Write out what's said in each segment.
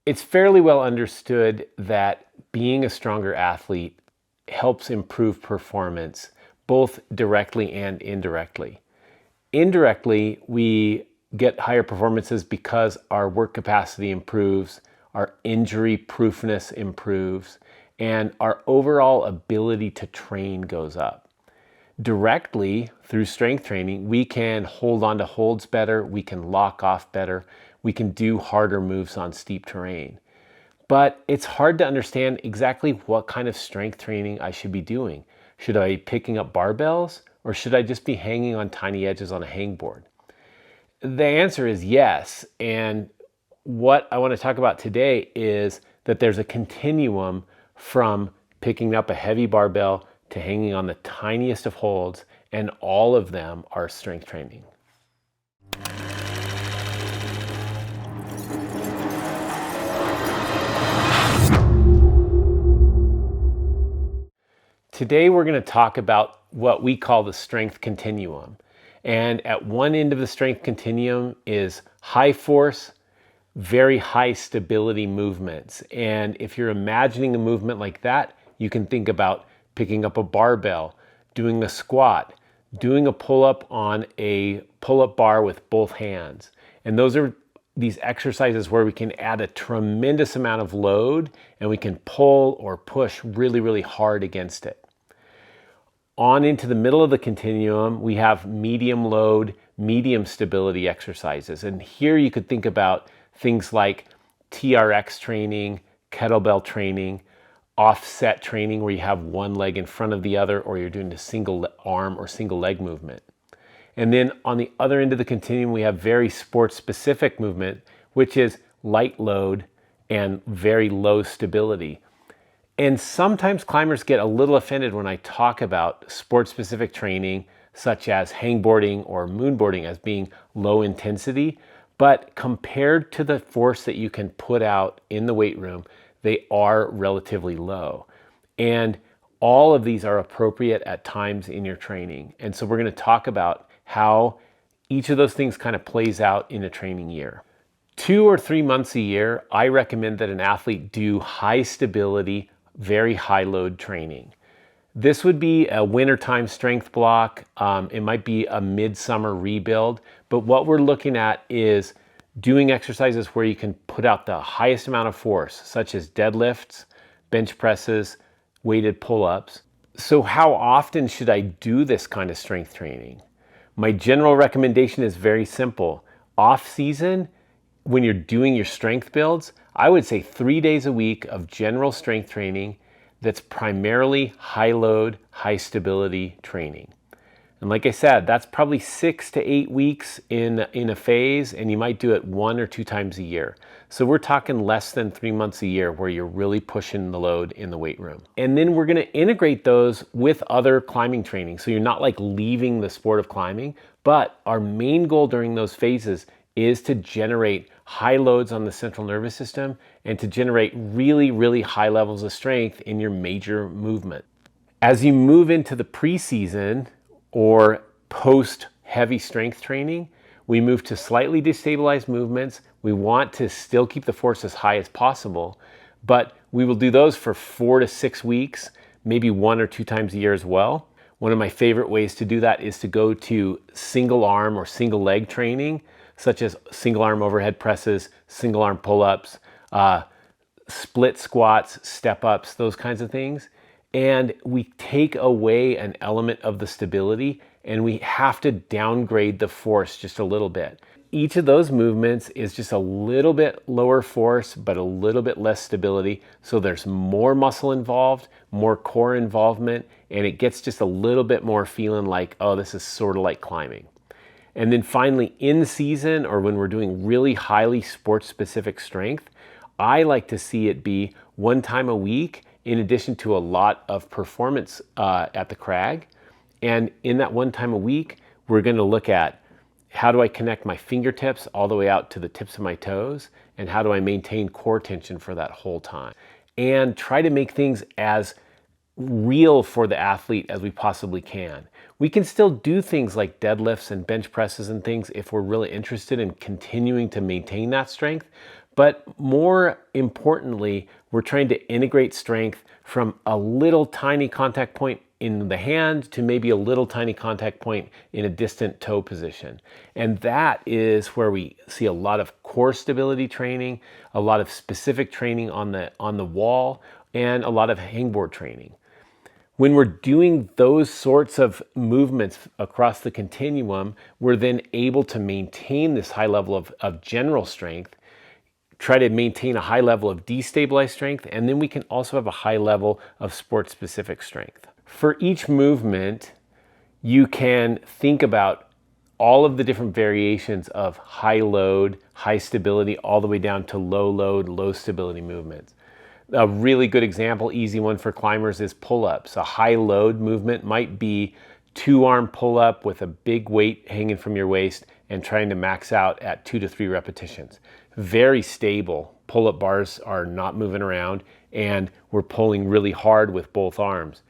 It's fairly well understood that being a stronger athlete helps improve performance, both directly and indirectly. Indirectly, we get higher performances because our work capacity improves, our injury proofness improves, and our overall ability to train goes up. Directly, through strength training, we can hold on to holds better, we can lock off better, we can do harder moves on steep terrain. But it's hard to understand exactly what kind of strength training I should be doing. Should I be picking up barbells, or should I just be hanging on tiny edges on a hangboard? The answer is yes. And what I want to talk about today is that there's a continuum from picking up a heavy barbell to hanging on the tiniest of holds, and all of them are strength training. Today we're going to talk about what we call the strength continuum. And at one end of the strength continuum is high force, very high stability movements. And if you're imagining a movement like that, you can think about picking up a barbell, doing a squat, doing a pull-up on a pull-up bar with both hands. And those are these exercises where we can add a tremendous amount of load and we can pull or push really, really hard against it. On into the middle of the continuum, we have medium load, medium stability exercises. And here you could think about things like TRX training, kettlebell training, offset training where you have one leg in front of the other, or you're doing a single arm or single leg movement. And then on the other end of the continuum, we have very sports specific movement, which is light load and very low stability. And sometimes climbers get a little offended when I talk about sport-specific training, such as hangboarding or moonboarding, as being low intensity. But compared to the force that you can put out in the weight room, they are relatively low. And all of these are appropriate at times in your training. And so we're going to talk about how each of those things kind of plays out in a training year. 2 or 3 months a year, I recommend that an athlete do high stability, very high load training. This would be a wintertime strength block. It might be a midsummer rebuild, but what we're looking at is doing exercises where you can put out the highest amount of force, such as deadlifts, bench presses, weighted pull-ups. So how often should I do this kind of strength training? My general recommendation is very simple. Off season, when you're doing your strength builds, I would say 3 days a week of general strength training that's primarily high load, high stability training. And like I said, that's probably 6 to 8 weeks in a phase, and you might do it 1 or 2 times a year. So we're talking less than 3 months a year where you're really pushing the load in the weight room. And then we're gonna integrate those with other climbing training. So you're not like leaving the sport of climbing, but our main goal during those phases is to generate high loads on the central nervous system and to generate really, really high levels of strength in your major movement. As you move into the preseason or post heavy strength training, we move to slightly destabilized movements. We want to still keep the force as high as possible, but we will do those for 4 to 6 weeks, maybe 1 or 2 times a year as well. One of my favorite ways to do that is to go to single arm or single leg training, such as single arm overhead presses, single arm pull-ups, split squats, step ups, those kinds of things. And we take away an element of the stability and we have to downgrade the force just a little bit. Each of those movements is just a little bit lower force, but a little bit less stability. So there's more muscle involved, more core involvement, and it gets just a little bit more feeling like, oh, this is sort of like climbing. And then finally, in season or when we're doing really highly sports-specific strength, I like to see it be 1 time a week in addition to a lot of performance at the crag. And in that 1 time a week, we're going to look at how do I connect my fingertips all the way out to the tips of my toes, and how do I maintain core tension for that whole time. And try to make things as real for the athlete as we possibly can. We can still do things like deadlifts and bench presses and things if we're really interested in continuing to maintain that strength, But more importantly, we're trying to integrate strength from a little tiny contact point in the hand to maybe a little tiny contact point in a distant toe position. And that is where we see a lot of core stability training, a lot of specific training on the wall, and a lot of hangboard training. When we're doing those sorts of movements across the continuum, we're then able to maintain this high level of general strength, try to maintain a high level of destabilized strength, and then we can also have a high level of sport-specific strength. For each movement, you can think about all of the different variations of high load, high stability, all the way down to low load, low stability movements. A really good example, easy one for climbers, is pull-ups. A high load movement might be 2-arm pull-up with a big weight hanging from your waist and trying to max out at 2 to 3 repetitions. Very stable. Pull-up bars are not moving around, and we're pulling really hard with both arms.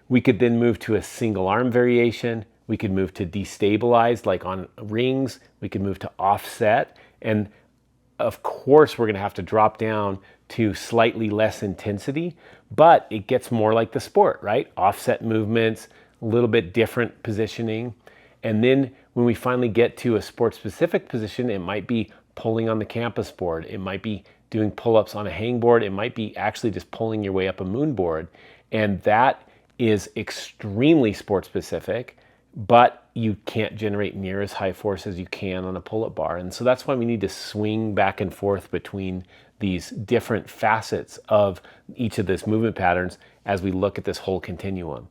We could then move to a single arm variation. We could move to destabilized, like on rings. We could move to offset. And of course, we're going to have to drop down to slightly less intensity, but it gets more like the sport, right? Offset movements, a little bit different positioning. And then when we finally get to a sport-specific position, it might be pulling on the campus board. It might be doing pull-ups on a hangboard. It might be actually just pulling your way up a moon board. And that is extremely sport-specific, but you can't generate near as high force as you can on a pull-up bar. And so that's why we need to swing back and forth between these different facets of each of these movement patterns as we look at this whole continuum.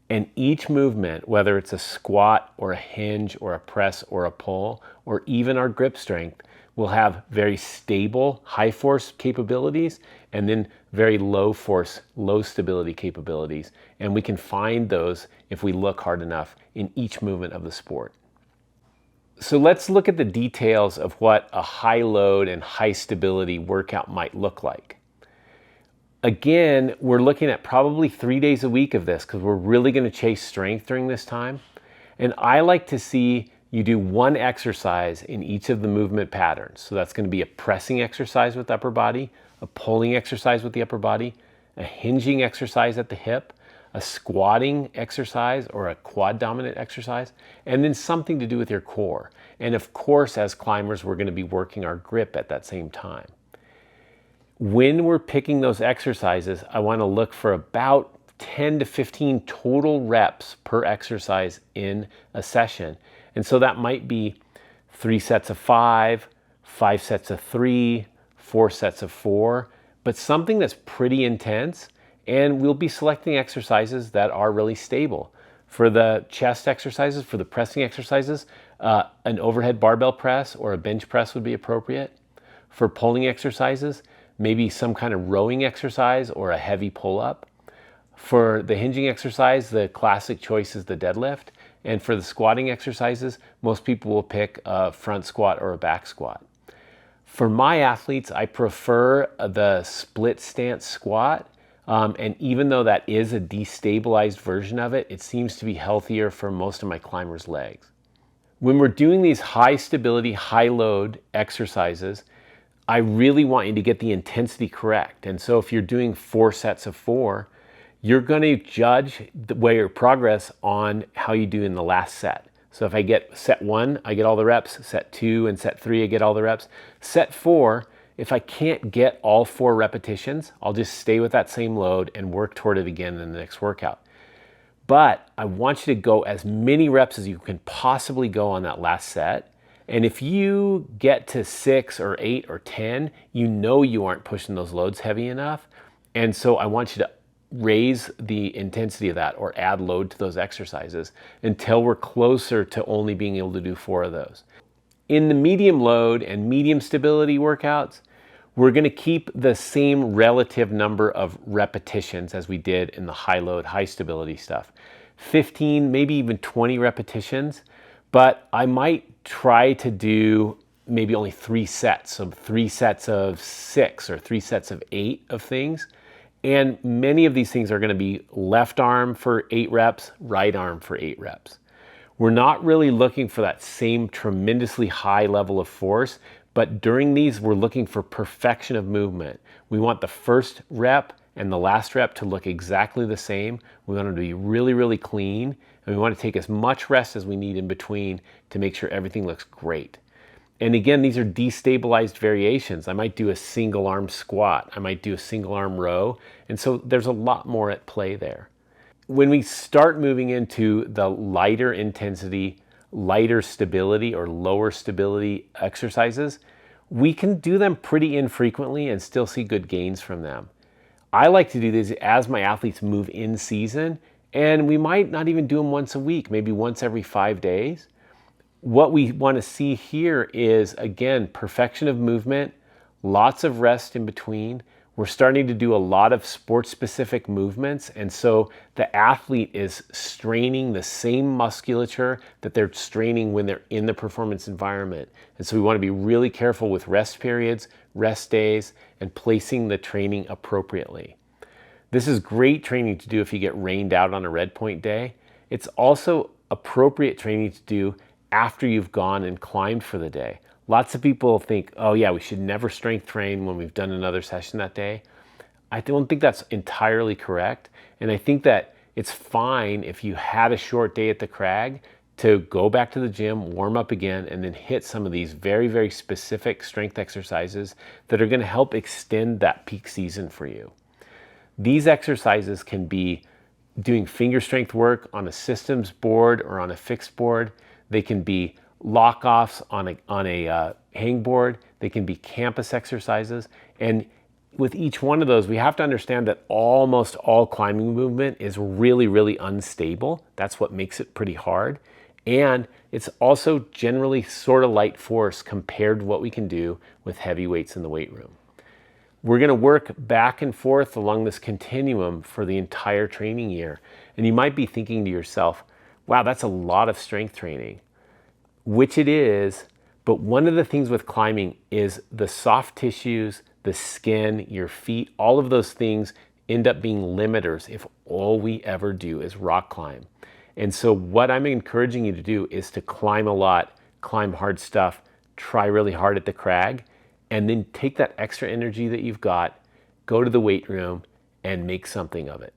And each movement, whether it's a squat or a hinge or a press or a pull, or even our grip strength, will have very stable, high force capabilities and then very low force, low stability capabilities. And we can find those if we look hard enough in each movement of the sport. So let's look at the details of what a high load and high stability workout might look like. Again, we're looking at probably 3 days a week of this because we're really going to chase strength during this time. And I like to see you do one exercise in each of the movement patterns. So that's going to be a pressing exercise with the upper body, a pulling exercise with the upper body, a hinging exercise at the hip, a squatting exercise or a quad dominant exercise, and then something to do with your core. And of course, as climbers, we're going to be working our grip at that same time. When we're picking those exercises, I want to look for about 10 to 15 total reps per exercise in a session. And so that might be 3 sets of 5, 5 sets of 3, 4 sets of 4, but something that's pretty intense. And we'll be selecting exercises that are really stable. For the chest exercises, for the pressing exercises, an overhead barbell press or a bench press would be appropriate. For pulling exercises, maybe some kind of rowing exercise or a heavy pull-up. For the hinging exercise, the classic choice is the deadlift. And for the squatting exercises, most people will pick a front squat or a back squat. For my athletes, I prefer the split stance squat. And even though that is a destabilized version of it, it seems to be healthier for most of my climbers' legs. When we're doing these high stability, high load exercises, I really want you to get the intensity correct. And so if you're doing 4 sets of 4, you're going to judge your progress on how you do in the last set. So if I get set 1, I get all the reps. Set 2 and set 3, I get all the reps. Set 4, if I can't get all 4 repetitions, I'll just stay with that same load and work toward it again in the next workout. But I want you to go as many reps as you can possibly go on that last set. And if you get to 6 or 8 or 10, you know you aren't pushing those loads heavy enough. And so I want you to raise the intensity of that or add load to those exercises until we're closer to only being able to do 4 of those. In the medium load and medium stability workouts, we're going to keep the same relative number of repetitions as we did in the high load, high stability stuff. 15, maybe even 20 repetitions, but I might try to do maybe only 3 sets, so 3 sets of 6 or 3 sets of 8 of things. And many of these things are going to be left arm for 8 reps, right arm for 8 reps. We're not really looking for that same tremendously high level of force, But during these, we're looking for perfection of movement. We want the first rep and the last rep to look exactly the same. We want them to be really, really clean. And we want to take as much rest as we need in between to make sure everything looks great. And again, these are destabilized variations. I might do a single arm squat. I might do a single arm row. And so there's a lot more at play there. When we start moving into the lighter intensity, lighter stability or lower stability exercises, we can do them pretty infrequently and still see good gains from them. I like to do these as my athletes move in season, and we might not even do them once a week, maybe once every 5 days. What we want to see here is, again, perfection of movement, lots of rest in between. We're starting to do a lot of sport-specific movements, and so the athlete is straining the same musculature that they're straining when they're in the performance environment. And so we want to be really careful with rest periods, rest days, and placing the training appropriately. This is great training to do if you get rained out on a red point day. It's also appropriate training to do after you've gone and climbed for the day. Lots of people think, oh yeah, we should never strength train when we've done another session that day. I don't think that's entirely correct. And I think that it's fine if you had a short day at the crag to go back to the gym, warm up again, and then hit some of these very, very specific strength exercises that are going to help extend that peak season for you. These exercises can be doing finger strength work on a systems board or on a fixed board. They can be lock-offs on a hangboard. They can be campus exercises. And with each one of those, we have to understand that almost all climbing movement is really, really unstable. That's what makes it pretty hard. And it's also generally sort of light force compared to what we can do with heavy weights in the weight room. We're going to work back and forth along this continuum for the entire training year. And you might be thinking to yourself, wow, that's a lot of strength training, which it is. But one of the things with climbing is the soft tissues, the skin, your feet, all of those things end up being limiters if all we ever do is rock climb. And so what I'm encouraging you to do is to climb a lot, climb hard stuff, try really hard at the crag, and then take that extra energy that you've got, go to the weight room, and make something of it.